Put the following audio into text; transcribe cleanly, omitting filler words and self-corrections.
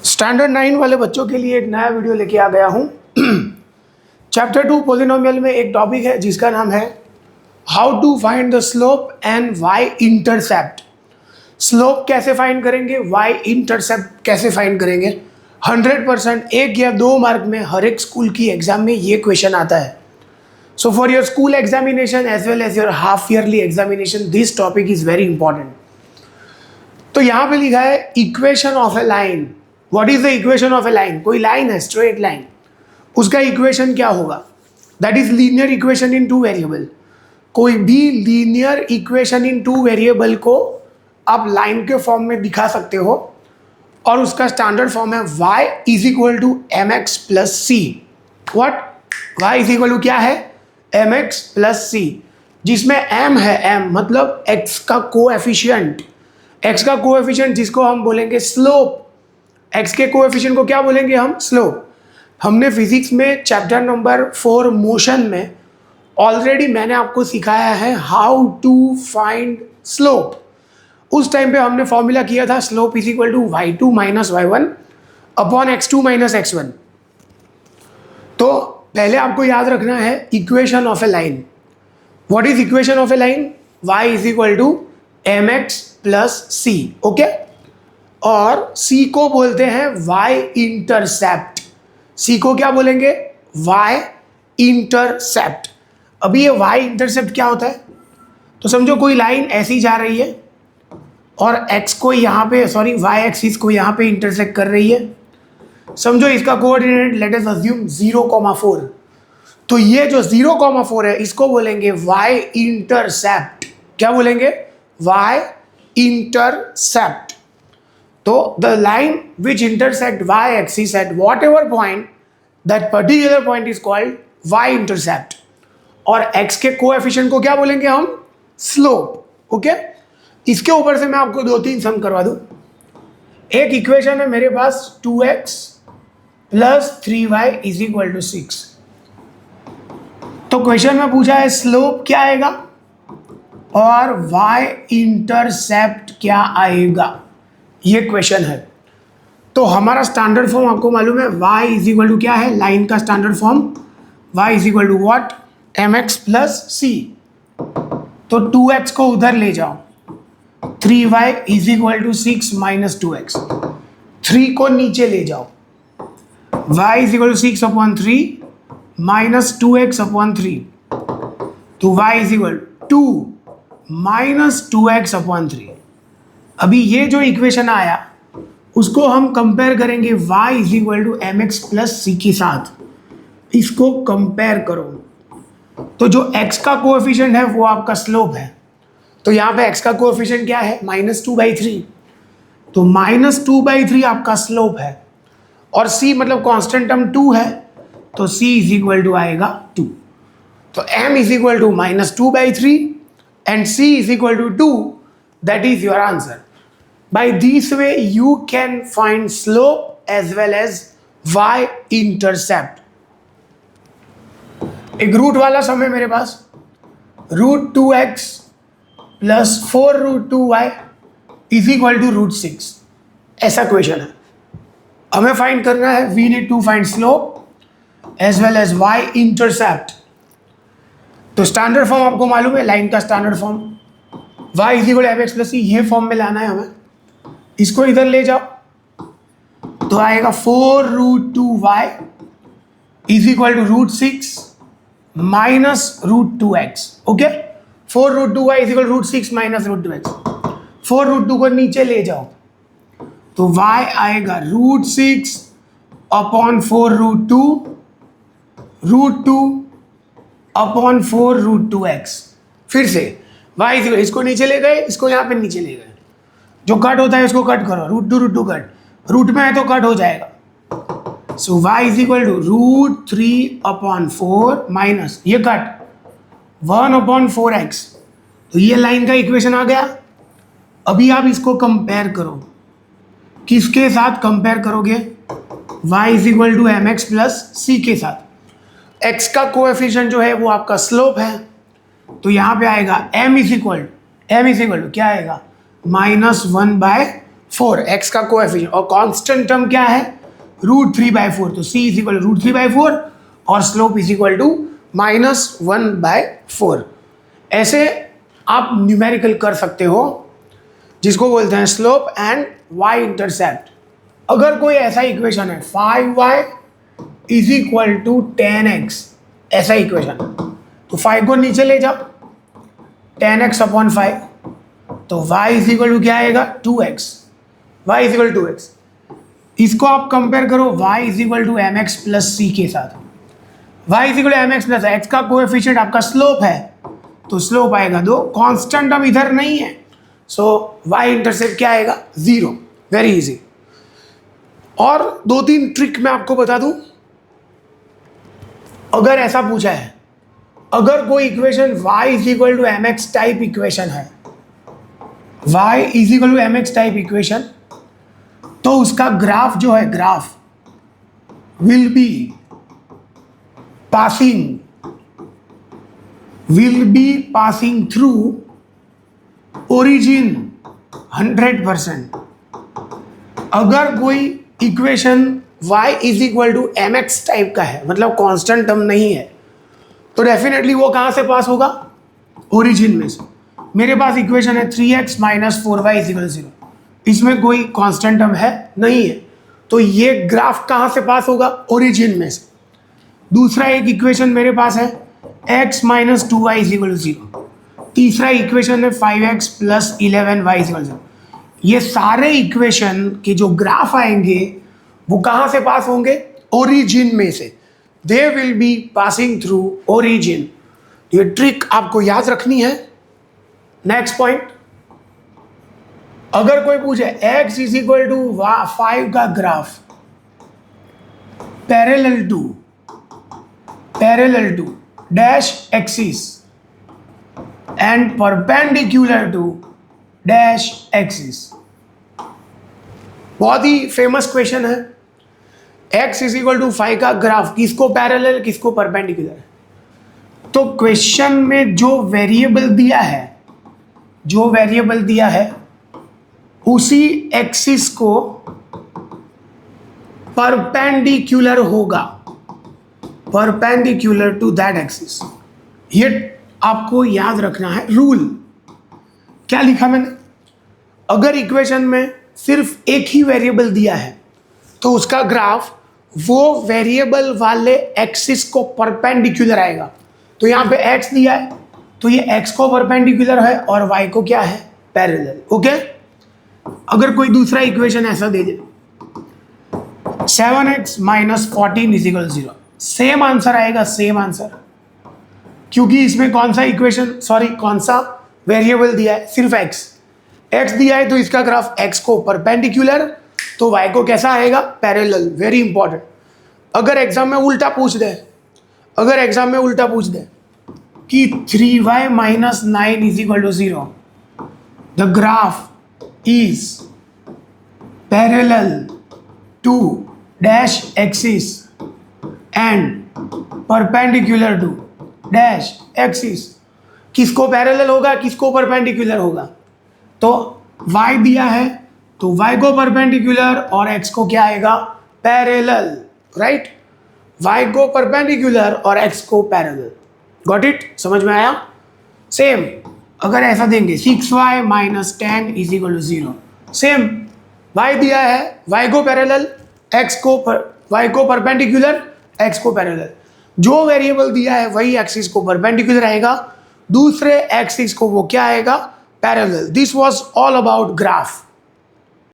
Standard 9 वाले बच्चों के लिए एक नया वीडियो लेके आ गया हूँ। चैप्टर 2 पॉलिनोमियल में एक टॉपिक है जिसका नाम है how to find the slope and Y intercept. Slope कैसे फाइंड करेंगे, वाई इंटरसेप्ट कैसे फाइंड करेंगे। 100% 1 या 2 मार्क में हर एक स्कूल की एग्जाम में ये क्वेश्चन आता है। So for your school examination as well as your half yearly examination this topic is very important. तो यहाँ पे लिखा है equation of a line. What is the equation of a line? कोई लाइन है, स्ट्रेट लाइन, उसका equation क्या होगा? That is linear equation in 2 variable. कोई भी लीनियर इक्वेशन इन 2 वेरिएबल को आप लाइन के फॉर्म में दिखा सकते हो और उसका स्टैंडर्ड फॉर्म है y is equal to M x plus C. What y is equal to क्या है? एम एक्स प्लस सी, जिसमें m है, m मतलब x का कोएफिशिएंट। x का कोएफिशिएंट जिसको हम बोलेंगे स्लोप। x के कोएफिशिएंट को क्या बोलेंगे हम? स्लोप। हमने फिजिक्स में चैप्टर नंबर 4 मोशन में ऑलरेडी मैंने आपको सिखाया है हाउ टू फाइंड स्लोप। उस टाइम पे हमने फॉर्मूला किया था slope is equal to y2 minus y1 upon x2 minus x1। तो पहले आपको याद रखना है equation of a line. What is equation of a line? y is equal to M x plus c. Okay, और c को बोलते हैं y इंटरसेप्ट। c को क्या बोलेंगे? y intercept. अभी ये y इंटरसेप्ट क्या होता है? तो समझो कोई लाइन ऐसी जा रही है और x को यहाँ पे y एक्सिस को यहाँ पे इंटरसेक्ट कर रही है। समझो इसका कोऑर्डिनेट लेट अस अज्यूम 0,4। तो ये जो 0,4 है इसको बोलेंगे y इंटरसेप्ट। क्या बोलेंगे? y intercept. तो the line which intersect y axis at what ever point, that particular point is called y intercept. और x के कोएफिशिएंट को क्या बोलेंगे हम? स्लोप। ओके, इसके ऊपर से मैं आपको 2-3 सम करवा दूं। एक इक्वेशन है मेरे पास 2x plus 3y is equal to 6। तो क्वेश्चन में पूछा है स्लोप क्या आएगा और y इंटरसेप्ट क्या आएगा, ये क्वेश्चन है। तो हमारा स्टैंडर्ड फॉर्म आपको मालूम है y इज इक्वल टू क्या है? लाइन का standard form y is equal to what? M x plus c. तो 2x को उधर ले जाओ, 3y is equal to 6 minus 2x। 3 को नीचे ले जाओ, y is equal to 6 upon 3 minus 2x upon 3। तो y is equal 2 minus 2x upon 3। अभी ये जो इक्वेशन आया उसको हम कंपेयर करेंगे y is equal to M x plus c के साथ। इसको कंपेयर करो तो जो x का कोएफिशिएंट है वो आपका स्लोप है। तो यहाँ पे x का कोएफिशिएंट क्या है? -2/3। तो -2/3 आपका स्लोप है और c मतलब कांस्टेंट टर्म 2 है, तो c इज इक्वल टू आएगा 2। तो m is equal to -2/3 and c is equal to 2। That is your answer. By this way you can find slope as well as y intercept. एक root वाला sum है मेरे पास, √2x plus 4√2y is equal to √6। ऐसा question है, हमें find करना है we need to find slope as well as y intercept. तो स्टैंडर्ड फॉर्म आपको मालूम है, लाइन का standard form y is equal to M x plus c, ये फॉर्म में लाना है हमें। इसको इधर ले जाओ तो आएगा 4√2y is equal to √6 minus √2x। Okay, 4√2y is equal to √6 minus √2x। 4√2 को नीचे ले जाओ तो y आएगा √6 अपॉन 4√2 √2 अपॉन 4√2x। फिर से y इज इक्वल, इसको नीचे ले गए, इसको यहाँ पे नीचे ले गए। जो कट होता है उसको कट करो, √2 कट, रूट में है तो कट हो जाएगा। So y is equal to √3 upon 4 minus ये कट 1 अपॉन 4x। तो ये लाइन का इक्वेशन आ गया। अभी आप इसको कंपेयर करो, किसके साथ कंपेयर करोगे? y is equal to M x plus c के साथ। x का कोएफिशिएंट जो है वो आपका स्लोप है, तो यहाँ पे आएगा m इज इक्वल टू क्या आएगा? -1/4। 4 एक्स का कोएफिशिएंट, और कांस्टेंट टर्म क्या है √3/4, तो c इज इक्वल टू √3/4 और स्लोप इज इक्वल टू -1/4। ऐसे आप न्यूमेरिकल कर सकते हो जिसको बोलते हैं स्लोप एंड y इंटरसेप्ट। अगर कोई ऐसा इक्वेशन है 5y is equal to 10x, ऐसा इक्वेशन तो 5 को नीचे ले जाओ 10x/5, तो y इज इक्वल टू क्या आएगा 2x, y is equal to 2x। इसको आप कंपेयर करो y is equal to mx plus c के साथ, y is equal to mx plus x का कोएफिशिएंट आपका स्लोप है तो स्लोप आएगा 2, कांस्टेंट टर्म इधर नहीं है, सो y इंटरसेप्ट क्या आएगा 0। Very easy. और 2-3 ट्रिक मैं आपको बता दूं। अगर ऐसा पूछा है, अगर कोई equation y is equal to mx type equation है, y is equal to mx type equation, तो उसका ग्राफ जो है graph will be passing through origin 100%। अगर कोई equation y is equal to mx type का है, मतलब कांस्टेंट टर्म नहीं है, तो डेफिनेटली वो कहाँ से पास होगा ओरिजिन में से। मेरे पास इक्वेशन है 3x - 4y इज इक्वल 0, इसमें कोई कांस्टेंट टर्म है नहीं है, तो ये ग्राफ कहाँ से पास होगा ओरिजिन में से। दूसरा एक इक्वेशन मेरे पास है x - 2y इज इक्वल 0, तीसरा इक्वेशन है 5x + 11y इज इक्वल 0। ये सारे इक्वेशन के जो ग्राफ आएंगे वो कहाँ से पास होंगे ओरिजिन में से, they will be passing through origin. ये ट्रिक आपको याद रखनी है। नेक्स्ट पॉइंट, अगर कोई पूछे x इज इक्वल टू 5 का graph parallel to dash axis and perpendicular to dash axis, बहुत ही फेमस क्वेश्चन है। x इज इक्वल टू 5 का ग्राफ किसको पैरेलल किसको परपेंडिकुलर है, तो क्वेश्चन में जो वेरिएबल दिया है उसी एक्सिस को परपेंडिकुलर होगा, परपेंडिकुलर टू दैट एक्सिस। ये आपको याद रखना है रूल। क्या लिखा मैंने, अगर इक्वेशन में सिर्फ एक ही वेरिएबल दिया है तो उसका ग्राफ वो वेरिएबल वाले एक्सिस को परपेंडिकुलर आएगा। तो यहाँ पे x दिया है तो ये x को परपेंडिकुलर है और y को क्या है पैरेलल। ओके, अगर कोई दूसरा इक्वेशन ऐसा दे दे 7x - 14 is equal 0, same answer आएगा, सेम आंसर, क्योंकि इसमें कौन सा वेरिएबल दिया है सिर्फ x दिया है, तो इसका ग्राफ x को परपेंडिकुलर तो y को कैसा आएगा पैरेलल। Very important. अगर एग्जाम में उल्टा पूछ दे कि 3y - 9 is equal to 0, the graph is parallel to dash axis and perpendicular to dash axis, किसको पैरेलल होगा किसको परपेंडिकुलर होगा, तो y दिया है तो y को परपेंडिकुलर और x को क्या आएगा पैरेलल, राइट। y को परपेंडिकुलर और x को पैरेलल। गॉट इट, समझ में आया। सेम अगर ऐसा देंगे 6y - 10 is equal to 0, same y दिया है y को पैरेलल y को परपेंडिकुलर x को पैरेलल, जो वेरिएबल दिया है वही एक्सिस को परपेंडिकुलर आएगा, दूसरे एक्सिस को वो क्या आएगा parallel. This was all about graph.